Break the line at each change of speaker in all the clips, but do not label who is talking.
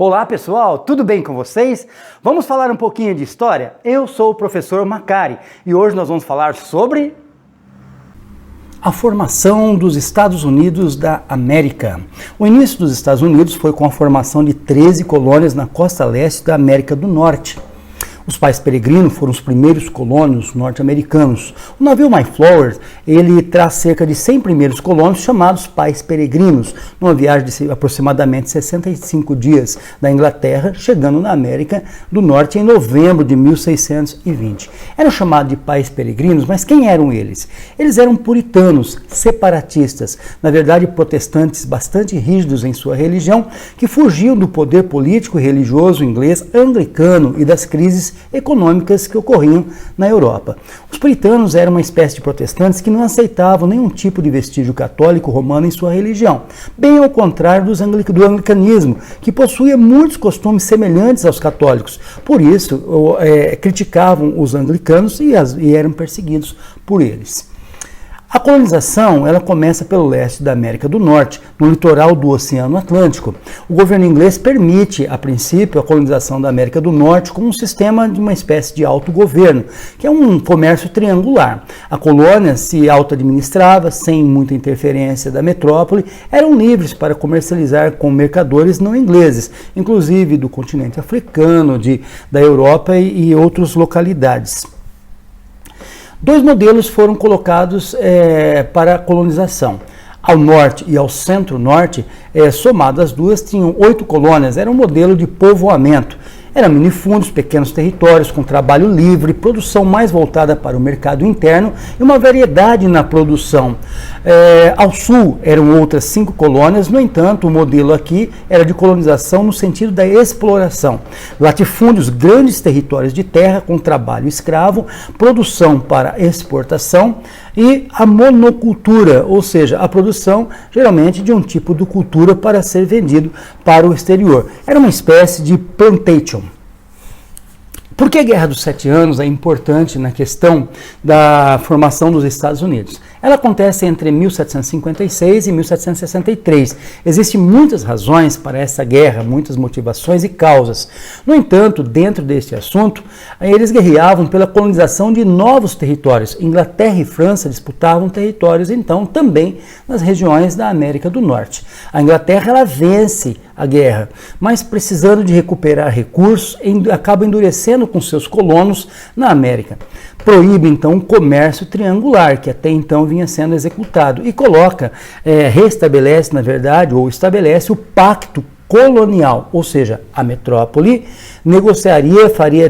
Olá pessoal, tudo bem com vocês? Vamos falar um pouquinho de história? Eu sou o professor Macari e hoje nós vamos falar sobre a formação dos Estados Unidos da América. O início dos Estados Unidos foi com a formação de 13 colônias na costa leste da América do Norte. Os pais peregrinos foram os primeiros colonos norte-americanos. O navio Mayflower, ele traz cerca de 100 primeiros colonos chamados pais peregrinos, numa viagem de aproximadamente 65 dias da Inglaterra, chegando na América do Norte em novembro de 1620. Eram chamados de pais peregrinos, mas quem eram eles? Eles eram puritanos, separatistas, na verdade protestantes bastante rígidos em sua religião, que fugiam do poder político e religioso inglês anglicano e das crises econômicas que ocorriam na Europa. Os puritanos eram uma espécie de protestantes que não aceitavam nenhum tipo de vestígio católico romano em sua religião, bem ao contrário do anglicanismo, que possuía muitos costumes semelhantes aos católicos. Por isso, criticavam os anglicanos e eram perseguidos por eles. A colonização ela começa pelo leste da América do Norte, no litoral do Oceano Atlântico. O governo inglês permite, a princípio, a colonização da América do Norte como um sistema de uma espécie de autogoverno, que é um comércio triangular. A colônia se auto-administrava, sem muita interferência da metrópole, eram livres para comercializar com mercadores não ingleses, inclusive do continente africano, da Europa e outras localidades. Dois modelos foram colocados para a colonização. Ao norte e ao centro-norte, somadas as duas, tinham 8 colônias, era um modelo de povoamento. Eram minifúndios, pequenos territórios com trabalho livre, produção mais voltada para o mercado interno e uma variedade na produção. Ao sul eram outras 5 colônias, no entanto, o modelo aqui era de colonização no sentido da exploração. Latifúndios, grandes territórios de terra com trabalho escravo, produção para exportação e a monocultura, ou seja, a produção geralmente de um tipo de cultura para ser vendido para o exterior. Era uma espécie de plantation. Por que a Guerra dos 7 Anos é importante na questão da formação dos Estados Unidos? Ela acontece entre 1756 e 1763. Existem muitas razões para essa guerra, muitas motivações e causas. No entanto, dentro deste assunto, eles guerreavam pela colonização de novos territórios. Inglaterra e França disputavam territórios, então, também nas regiões da América do Norte. A Inglaterra ela vence a guerra, mas precisando de recuperar recursos, acaba endurecendo com seus colonos na América. Proíbe, então, o comércio triangular, que até então vinha sendo executado, e restabelece, na verdade, ou estabelece o pacto colonial, ou seja, a metrópole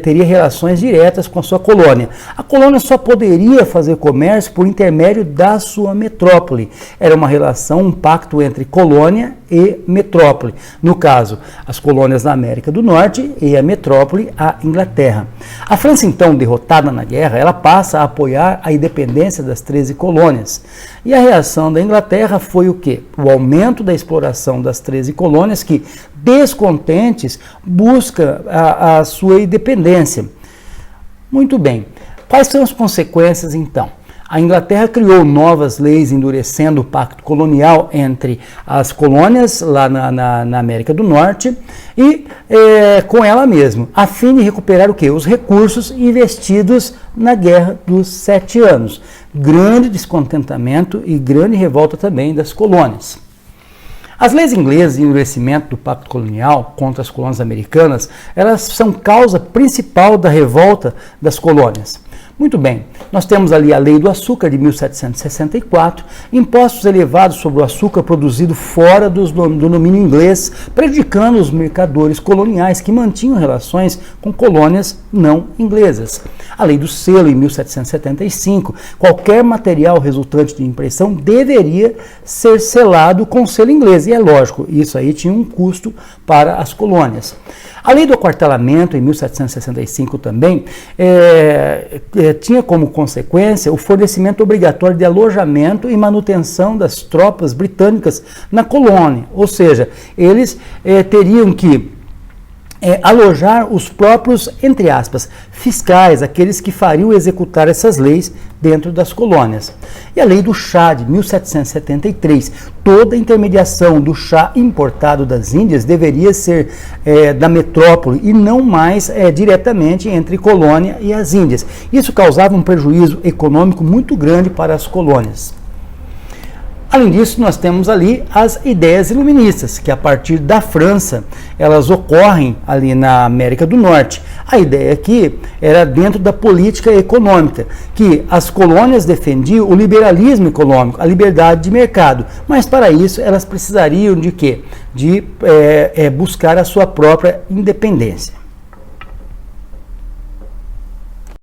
teria relações diretas com a sua colônia. A colônia só poderia fazer comércio por intermédio da sua metrópole. Era uma relação, um pacto entre colônia e metrópole. No caso, as colônias na América do Norte e a metrópole, a Inglaterra. A França, então, derrotada na guerra, ela passa a apoiar a independência das 13 colônias. E a reação da Inglaterra foi o quê? O aumento da exploração das 13 colônias que, descontentes, busca a sua independência. Muito bem. Quais são as consequências, então? A Inglaterra criou novas leis endurecendo o pacto colonial entre as colônias lá na América do Norte e com ela mesma, a fim de recuperar o quê? Os recursos investidos na Guerra dos 7 Anos. Grande descontentamento e grande revolta também das colônias. As leis inglesas e o endurecimento do pacto colonial contra as colônias americanas, elas são causa principal da revolta das colônias. Muito bem, nós temos ali a Lei do Açúcar de 1764, impostos elevados sobre o açúcar produzido fora do domínio inglês, prejudicando os mercadores coloniais que mantinham relações com colônias não inglesas. A Lei do Selo em 1775, qualquer material resultante de impressão deveria ser selado com selo inglês, e é lógico, isso aí tinha um custo para as colônias. A Lei do Aquartelamento, em 1765 também, tinha como consequência o fornecimento obrigatório de alojamento e manutenção das tropas britânicas na colônia, ou seja, eles teriam que alojar os próprios, entre aspas, fiscais, aqueles que fariam executar essas leis dentro das colônias. E a lei do chá de 1773, toda a intermediação do chá importado das Índias deveria ser da metrópole e não mais diretamente entre colônia e as Índias. Isso causava um prejuízo econômico muito grande para as colônias. Além disso, nós temos ali as ideias iluministas, que a partir da França, elas ocorrem ali na América do Norte. A ideia aqui era dentro da política econômica, que as colônias defendiam o liberalismo econômico, a liberdade de mercado, mas para isso elas precisariam de quê? De buscar a sua própria independência.